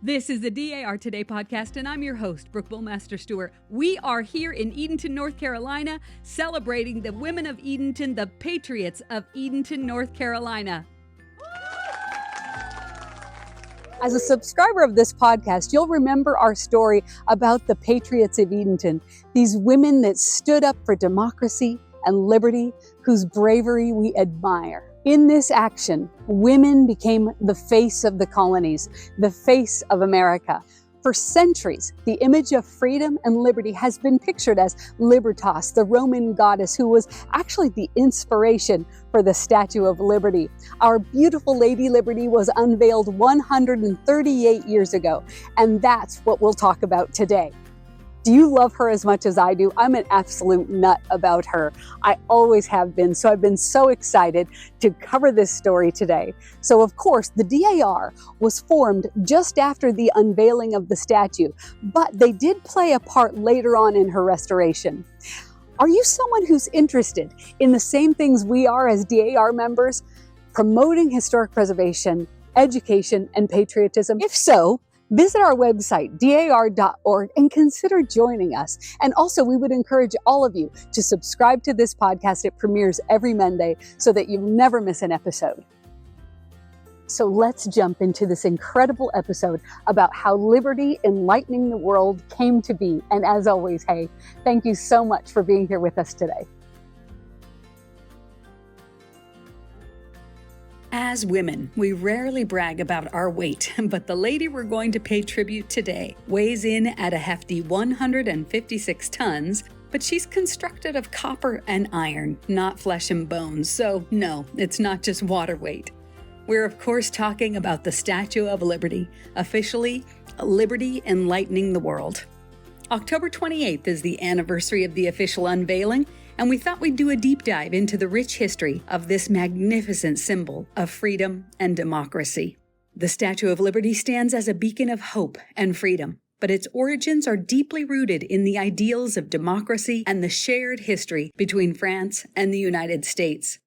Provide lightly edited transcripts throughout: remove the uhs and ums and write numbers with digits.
This is the DAR Today podcast, and I'm your host, Brooke Bullmaster Stewart. We are here in Edenton, North Carolina, celebrating the women of Edenton, the Patriots of Edenton, North Carolina. As a subscriber of this podcast, you'll remember our story about the Patriots of Edenton, these women that stood up for democracy and liberty, whose bravery we admire. In this action, women became the face of the colonies, the face of America. For centuries, the image of freedom and liberty has been pictured as Libertas, the Roman goddess who was actually the inspiration for the Statue of Liberty. Our beautiful Lady Liberty was unveiled 138 years ago, and that's what we'll talk about today. Do you love her as much as I do? I'm an absolute nut about her. I always have been, so I've been so excited to cover this story today. So of course, the DAR was formed just after the unveiling of the statue, but they did play a part later on in her restoration. Are you someone who's interested in the same things we are as DAR members, promoting historic preservation, education, and patriotism? If so, visit our website, dar.org, and consider joining us. And also, we would encourage all of you to subscribe to this podcast. It premieres every Monday so that you never miss an episode. So let's jump into this incredible episode about how liberty enlightening the world came to be. And as always, hey, thank you so much for being here with us today. As women, we rarely brag about our weight, but the lady we're going to pay tribute today weighs in at a hefty 156 tons, but she's constructed of copper and iron, not flesh and bones, so no, it's not just water weight. We're of course talking about the Statue of Liberty, officially Liberty Enlightening the World. October 28th is the anniversary of the official unveiling, and we thought we'd do a deep dive into the rich history of this magnificent symbol of freedom and democracy. The Statue of Liberty stands as a beacon of hope and freedom, but its origins are deeply rooted in the ideals of democracy and the shared history between France and the United States.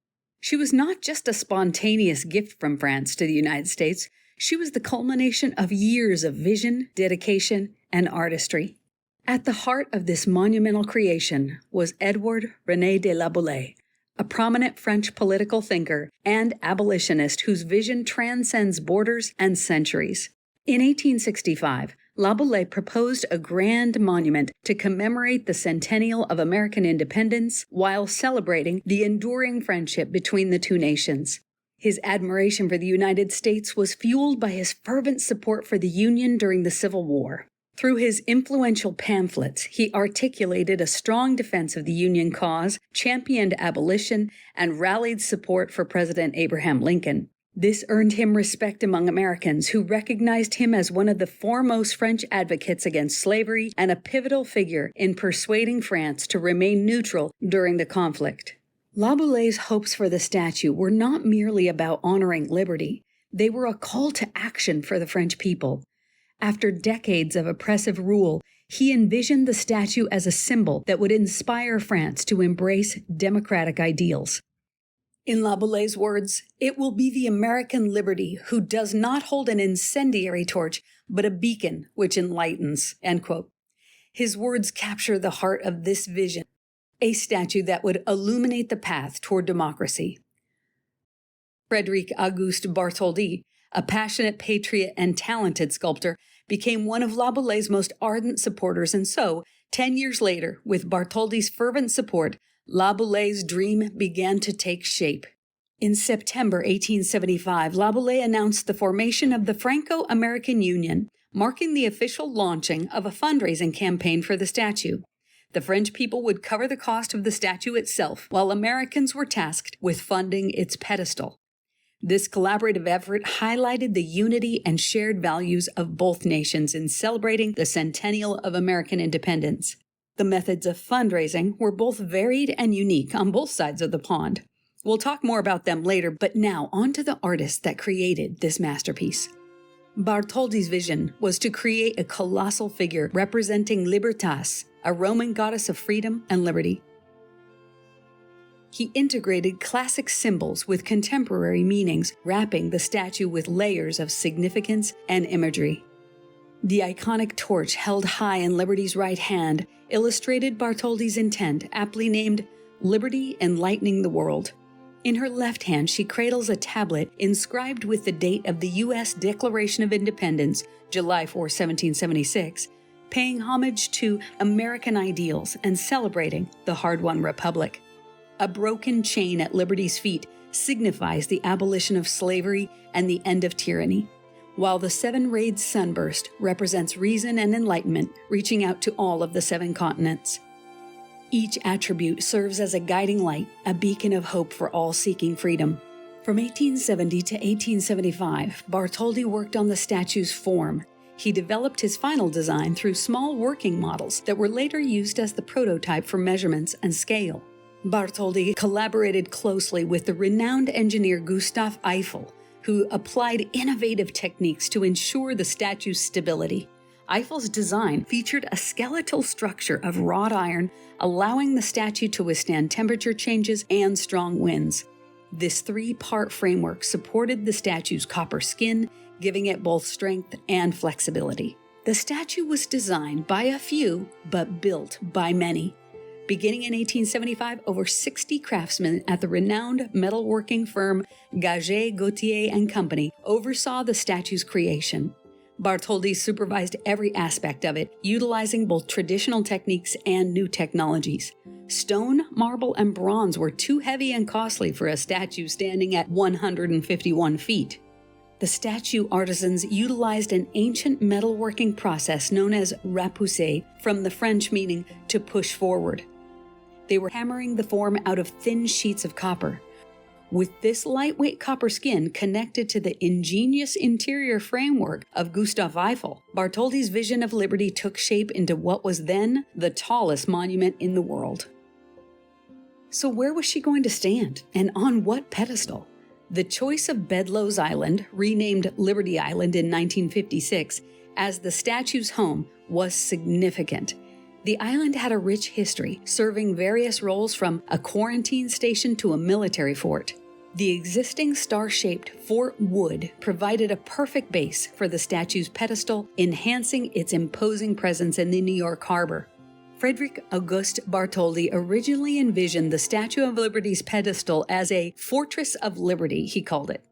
She was not just a spontaneous gift from France to the United States, she was the culmination of years of vision, dedication, and artistry. At the heart of this monumental creation was Edward René de La Boulaye, a prominent French political thinker and abolitionist whose vision transcends borders and centuries. In 1865, La Boulaye proposed a grand monument to commemorate the centennial of American independence while celebrating the enduring friendship between the two nations. His admiration for the United States was fueled by his fervent support for the Union during the Civil War. Through his influential pamphlets, he articulated a strong defense of the Union cause, championed abolition, and rallied support for President Abraham Lincoln. This earned him respect among Americans who recognized him as one of the foremost French advocates against slavery and a pivotal figure in persuading France to remain neutral during the conflict. La Boulay's hopes for the statue were not merely about honoring liberty. They were a call to action for the French people. After decades of oppressive rule, he envisioned the statue as a symbol that would inspire France to embrace democratic ideals. In La Boulay's words, "It will be the American liberty who does not hold an incendiary torch, but a beacon which enlightens." End quote. His words capture the heart of this vision, a statue that would illuminate the path toward democracy. Frédéric Auguste Bartholdi, a passionate patriot and talented sculptor, became one of La Boulay's most ardent supporters, and so, 10 years later, with Bartholdi's fervent support, La Boulay's dream began to take shape. In September 1875, La Boulaye announced the formation of the Franco-American Union, marking the official launching of a fundraising campaign for the statue. The French people would cover the cost of the statue itself, while Americans were tasked with funding its pedestal. This collaborative effort highlighted the unity and shared values of both nations in celebrating the centennial of American independence. The methods of fundraising were both varied and unique on both sides of the pond. We'll talk more about them later, but now on to the artist that created this masterpiece. Bartholdi's vision was to create a colossal figure representing Libertas, a Roman goddess of freedom and liberty. He integrated classic symbols with contemporary meanings, wrapping the statue with layers of significance and imagery. The iconic torch held high in Liberty's right hand illustrated Bartholdi's intent, aptly named Liberty Enlightening the World. In her left hand, she cradles a tablet inscribed with the date of the U.S. Declaration of Independence, July 4, 1776, paying homage to American ideals and celebrating the hard-won republic. A broken chain at Liberty's feet signifies the abolition of slavery and the end of tyranny, while the seven-rayed sunburst represents reason and enlightenment reaching out to all of the 7 continents. Each attribute serves as a guiding light, a beacon of hope for all seeking freedom. From 1870 to 1875, Bartholdi worked on the statue's form. He developed his final design through small working models that were later used as the prototype for measurements and scale. Bartholdi collaborated closely with the renowned engineer Gustav Eiffel, who applied innovative techniques to ensure the statue's stability. Eiffel's design featured a skeletal structure of wrought iron, allowing the statue to withstand temperature changes and strong winds. This 3-part framework supported the statue's copper skin, giving it both strength and flexibility. The statue was designed by a few, but built by many. Beginning in 1875, over 60 craftsmen at the renowned metalworking firm Gaget, Gauthier & Company oversaw the statue's creation. Bartholdi supervised every aspect of it, utilizing both traditional techniques and new technologies. Stone, marble, and bronze were too heavy and costly for a statue standing at 151 feet. The statue artisans utilized an ancient metalworking process known as repousser, from the French meaning to push forward. They were hammering the form out of thin sheets of copper. With this lightweight copper skin connected to the ingenious interior framework of Gustav Eiffel, Bartholdi's vision of liberty took shape into what was then the tallest monument in the world. So where was she going to stand, and on what pedestal? The choice of Bedloe's Island, renamed Liberty Island in 1956, as the statue's home was significant. The island had a rich history, serving various roles from a quarantine station to a military fort. The existing star-shaped Fort Wood provided a perfect base for the statue's pedestal, enhancing its imposing presence in the New York harbor. Frederick August Bartholdi originally envisioned the Statue of Liberty's pedestal as a Fortress of Liberty, he called it.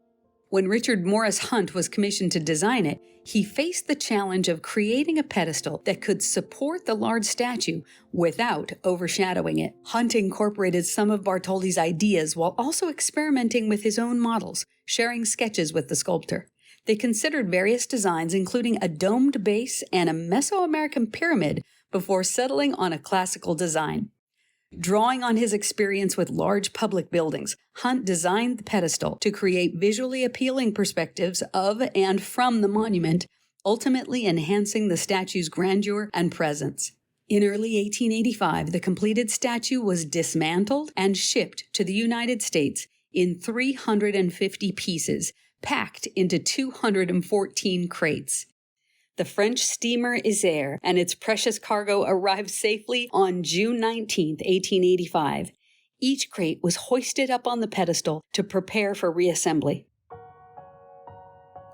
When Richard Morris Hunt was commissioned to design it, he faced the challenge of creating a pedestal that could support the large statue without overshadowing it. Hunt incorporated some of Bartholdi's ideas while also experimenting with his own models, sharing sketches with the sculptor. They considered various designs, including a domed base and a Mesoamerican pyramid, before settling on a classical design. Drawing on his experience with large public buildings, Hunt designed the pedestal to create visually appealing perspectives of and from the monument, ultimately enhancing the statue's grandeur and presence. In early 1885, the completed statue was dismantled and shipped to the United States in 350 pieces, packed into 214 crates. The French steamer Isère and its precious cargo arrived safely on June 19, 1885. Each crate was hoisted up on the pedestal to prepare for reassembly.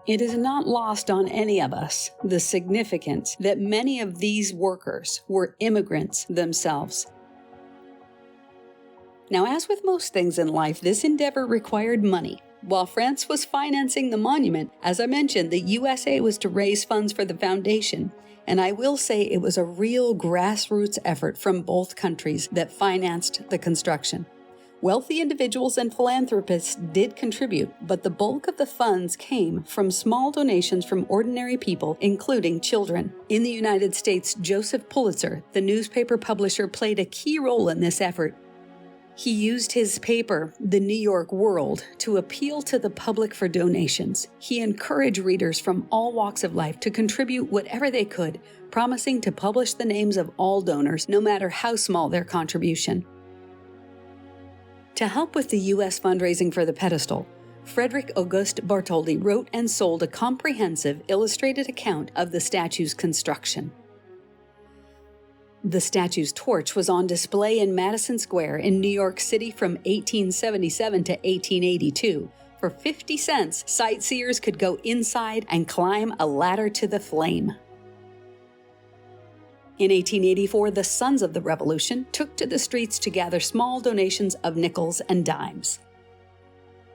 It is not lost on any of us the significance that many of these workers were immigrants themselves. Now, as with most things in life, this endeavor required money. While France was financing the monument, as I mentioned, the USA was to raise funds for the foundation, and I will say it was a real grassroots effort from both countries that financed the construction. Wealthy individuals and philanthropists did contribute, but the bulk of the funds came from small donations from ordinary people, including children. In the United States, Joseph Pulitzer, the newspaper publisher, played a key role in this effort. He used his paper, The New York World, to appeal to the public for donations. He encouraged readers from all walks of life to contribute whatever they could, promising to publish the names of all donors, no matter how small their contribution. To help with the U.S. fundraising for the pedestal, Frederick August Bartholdi wrote and sold a comprehensive illustrated account of the statue's construction. The statue's torch was on display in Madison Square in New York City from 1877 to 1882. For 50 cents, sightseers could go inside and climb a ladder to the flame. In 1884, the Sons of the Revolution took to the streets to gather small donations of nickels and dimes.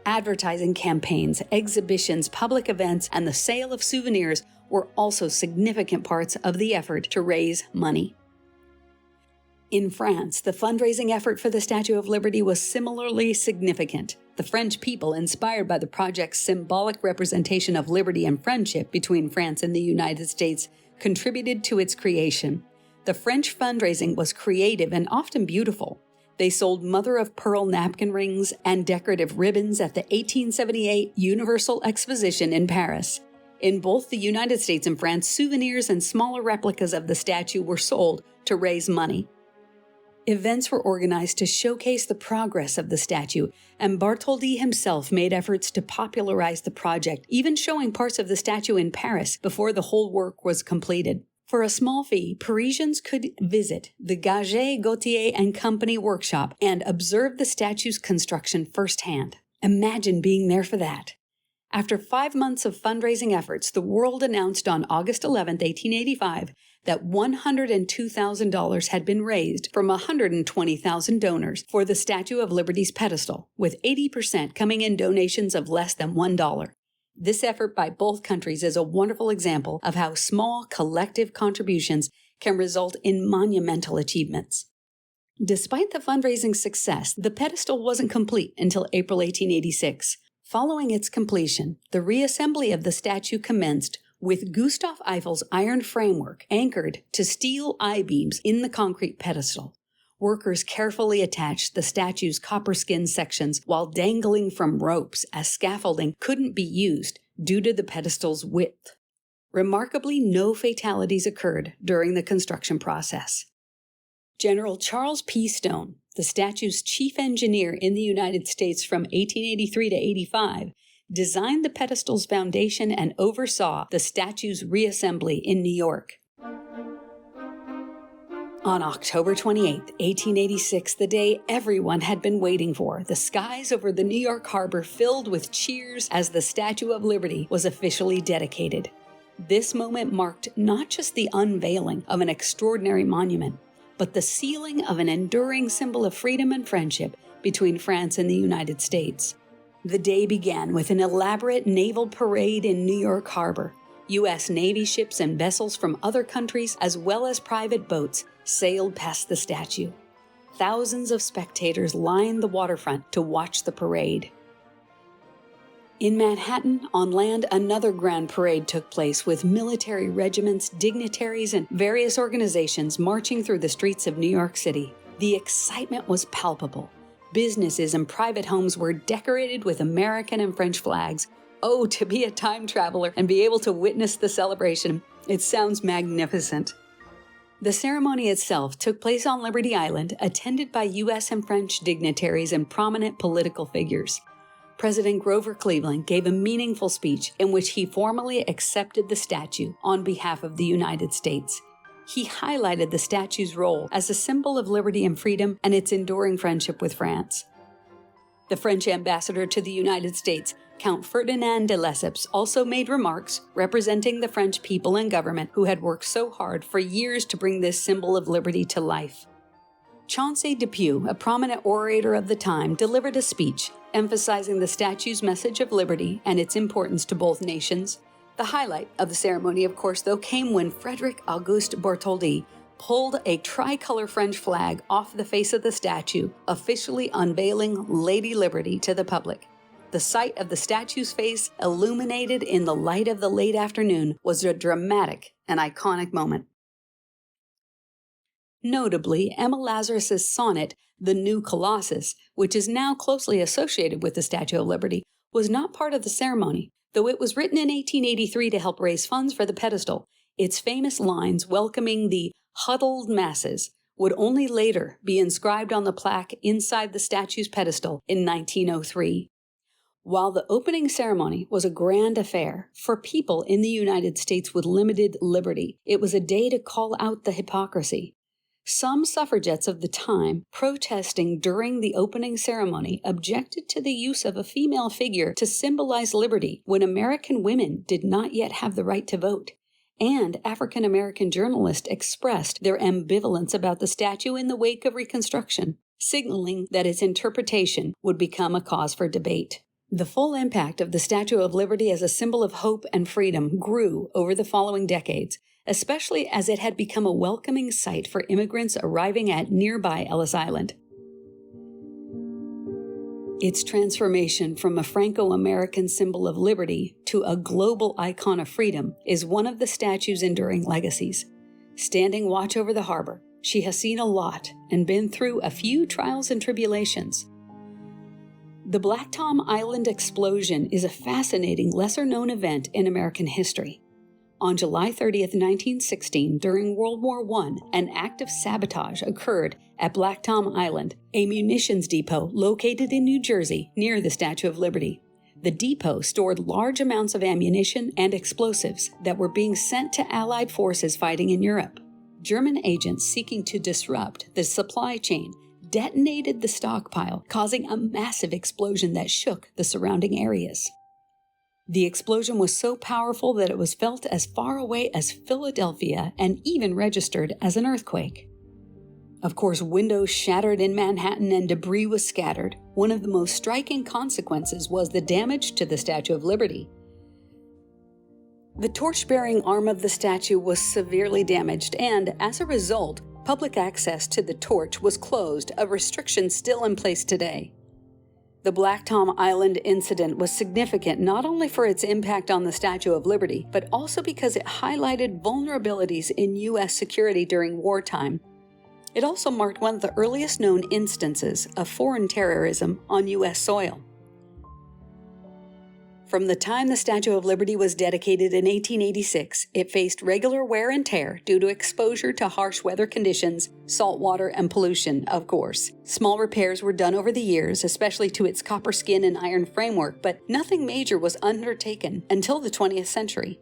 Advertising campaigns, exhibitions, public events, and the sale of souvenirs were also significant parts of the effort to raise money. In France, the fundraising effort for the Statue of Liberty was similarly significant. The French people, inspired by the project's symbolic representation of liberty and friendship between France and the United States, contributed to its creation. The French fundraising was creative and often beautiful. They sold mother-of-pearl napkin rings and decorative ribbons at the 1878 Universal Exposition in Paris. In both the United States and France, souvenirs and smaller replicas of the statue were sold to raise money. Events were organized to showcase the progress of the statue, and Bartholdi himself made efforts to popularize the project, even showing parts of the statue in Paris before the whole work was completed. For a small fee, Parisians could visit the Gage, Gauthier & Company workshop and observe the statue's construction firsthand. Imagine being there for that. After 5 months of fundraising efforts, the world announced on August 11, 1885, that $102,000 had been raised from 120,000 donors for the Statue of Liberty's pedestal, with 80% coming in donations of less than $1. This effort by both countries is a wonderful example of how small collective contributions can result in monumental achievements. Despite the fundraising success, the pedestal wasn't complete until April 1886. Following its completion, the reassembly of the statue commenced with Gustav Eiffel's iron framework anchored to steel I-beams in the concrete pedestal. Workers carefully attached the statue's copper skin sections while dangling from ropes, as scaffolding couldn't be used due to the pedestal's width. Remarkably, no fatalities occurred during the construction process. General Charles P. Stone, the statue's chief engineer in the United States from 1883 to 85, designed the pedestal's foundation and oversaw the statue's reassembly in New York. On October 28, 1886, the day everyone had been waiting for, the skies over the New York harbor filled with cheers as the Statue of Liberty was officially dedicated. This moment marked not just the unveiling of an extraordinary monument, but the sealing of an enduring symbol of freedom and friendship between France and the United States. The day began with an elaborate naval parade in New York Harbor. U.S. Navy ships and vessels from other countries, as well as private boats, sailed past the statue. Thousands of spectators lined the waterfront to watch the parade. In Manhattan, on land, another grand parade took place with military regiments, dignitaries, and various organizations marching through the streets of New York City. The excitement was palpable. Businesses and private homes were decorated with American and French flags. Oh, to be a time traveler and be able to witness the celebration. It sounds magnificent. The ceremony itself took place on Liberty Island, attended by U.S. and French dignitaries and prominent political figures. President Grover Cleveland gave a meaningful speech in which he formally accepted the statue on behalf of the United States. He highlighted the statue's role as a symbol of liberty and freedom and its enduring friendship with France. The French ambassador to the United States, Count Ferdinand de Lesseps, also made remarks representing the French people and government who had worked so hard for years to bring this symbol of liberty to life. Chauncey Depew, a prominent orator of the time, delivered a speech emphasizing the statue's message of liberty and its importance to both nations. The highlight of the ceremony, of course, though, came when Frederick Auguste Bartholdi pulled a tricolor French flag off the face of the statue, officially unveiling Lady Liberty to the public. The sight of the statue's face illuminated in the light of the late afternoon was a dramatic and iconic moment. Notably, Emma Lazarus's sonnet, The New Colossus, which is now closely associated with the Statue of Liberty, was not part of the ceremony, though it was written in 1883 to help raise funds for the pedestal. Its famous lines welcoming the huddled masses would only later be inscribed on the plaque inside the statue's pedestal in 1903. While the opening ceremony was a grand affair for people in the United States with limited liberty, it was a day to call out the hypocrisy. Some suffragettes of the time, protesting during the opening ceremony, objected to the use of a female figure to symbolize liberty when American women did not yet have the right to vote. and African American journalists expressed their ambivalence about the statue in the wake of Reconstruction, signaling that its interpretation would become a cause for debate. The full impact of the Statue of Liberty as a symbol of hope and freedom grew over the following decades, especially as it had become a welcoming sight for immigrants arriving at nearby Ellis Island. Its transformation from a Franco-American symbol of liberty to a global icon of freedom is one of the statue's enduring legacies. Standing watch over the harbor, she has seen a lot and been through a few trials and tribulations. The Black Tom Island explosion is a fascinating, lesser-known event in American history. On July 30th, 1916, during World War I, an act of sabotage occurred at Black Tom Island, a munitions depot located in New Jersey near the Statue of Liberty. The depot stored large amounts of ammunition and explosives that were being sent to Allied forces fighting in Europe. German agents seeking to disrupt the supply chain detonated the stockpile, causing a massive explosion that shook the surrounding areas. The explosion was so powerful that it was felt as far away as Philadelphia and even registered as an earthquake. Of course, windows shattered in Manhattan and debris was scattered. One of the most striking consequences was the damage to the Statue of Liberty. The torch-bearing arm of the statue was severely damaged, and as a result, public access to the torch was closed, a restriction still in place today. The Black Tom Island incident was significant not only for its impact on the Statue of Liberty, but also because it highlighted vulnerabilities in U.S. security during wartime. It also marked one of the earliest known instances of foreign terrorism on U.S. soil. From the time the Statue of Liberty was dedicated in 1886, it faced regular wear and tear due to exposure to harsh weather conditions, salt water, and pollution, of course. Small repairs were done over the years, especially to its copper skin and iron framework, but nothing major was undertaken until the 20th century.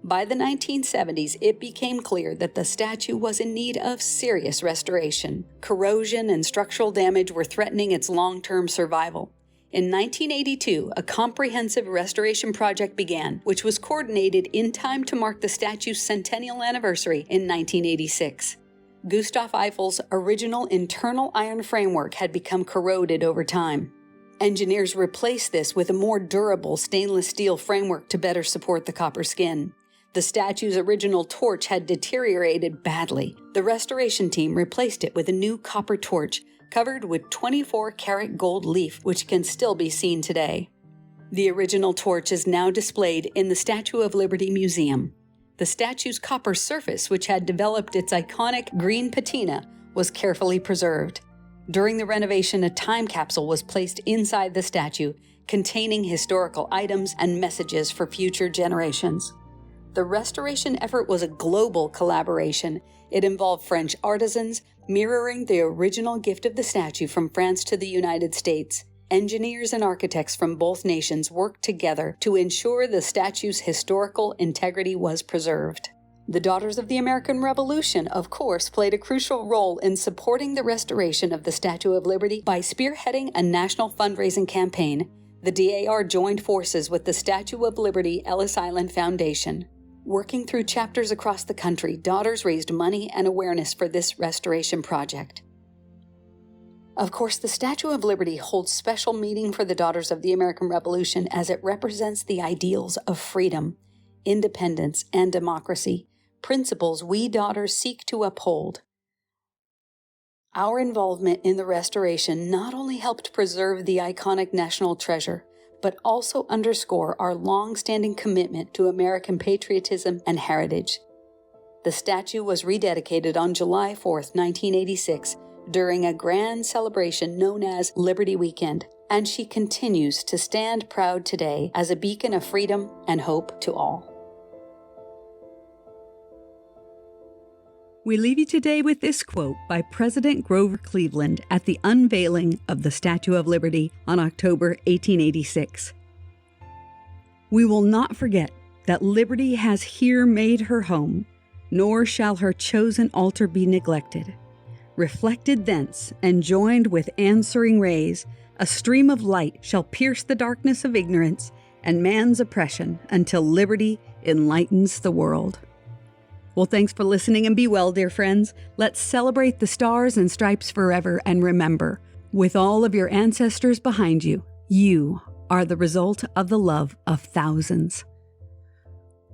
By the 1970s, it became clear that the statue was in need of serious restoration. Corrosion and structural damage were threatening its long-term survival. In 1982, a comprehensive restoration project began, which was coordinated in time to mark the statue's centennial anniversary in 1986. Gustav Eiffel's original internal iron framework had become corroded over time. Engineers replaced this with a more durable stainless steel framework to better support the copper skin. The statue's original torch had deteriorated badly. The restoration team replaced it with a new copper torch covered with 24-karat gold leaf, which can still be seen today. The original torch is now displayed in the Statue of Liberty Museum. The statue's copper surface, which had developed its iconic green patina, was carefully preserved. During the renovation, a time capsule was placed inside the statue, containing historical items and messages for future generations. The restoration effort was a global collaboration. It involved French artisans, mirroring the original gift of the statue from France to the United States. Engineers and architects from both nations worked together to ensure the statue's historical integrity was preserved. The Daughters of the American Revolution, of course, played a crucial role in supporting the restoration of the Statue of Liberty by spearheading a national fundraising campaign. The DAR joined forces with the Statue of Liberty Ellis Island Foundation. Working through chapters across the country, daughters raised money and awareness for this restoration project. Of course, the Statue of Liberty holds special meaning for the Daughters of the American Revolution as it represents the ideals of freedom, independence, and democracy, principles we daughters seek to uphold. Our involvement in the restoration not only helped preserve the iconic national treasure, but also underscore our long-standing commitment to American patriotism and heritage. The statue was rededicated on July 4, 1986, during a grand celebration known as Liberty Weekend, and she continues to stand proud today as a beacon of freedom and hope to all. We leave you today with this quote by President Grover Cleveland at the unveiling of the Statue of Liberty on October 1886. "We will not forget that liberty has here made her home, nor shall her chosen altar be neglected. Reflected thence, and joined with answering rays, a stream of light shall pierce the darkness of ignorance and man's oppression until liberty enlightens the world." Well, thanks for listening and be well, dear friends. Let's celebrate the stars and stripes forever and remember, with all of your ancestors behind you, you are the result of the love of thousands.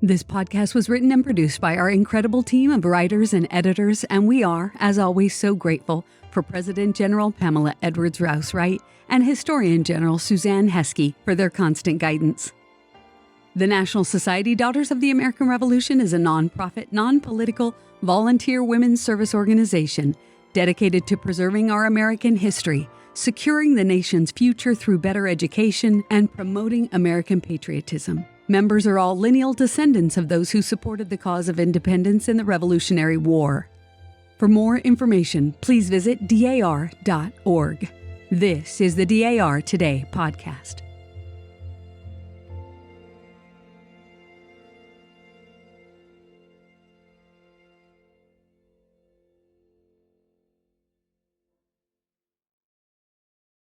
This podcast was written and produced by our incredible team of writers and editors, and we are, as always, so grateful for President General Pamela Edwards Rouse Wright and Historian General Suzanne Heskey for their constant guidance. The National Society Daughters of the American Revolution is a nonprofit, non-political, volunteer women's service organization dedicated to preserving our American history, securing the nation's future through better education, and promoting American patriotism. Members are all lineal descendants of those who supported the cause of independence in the Revolutionary War. For more information, please visit dar.org. This is the DAR Today podcast.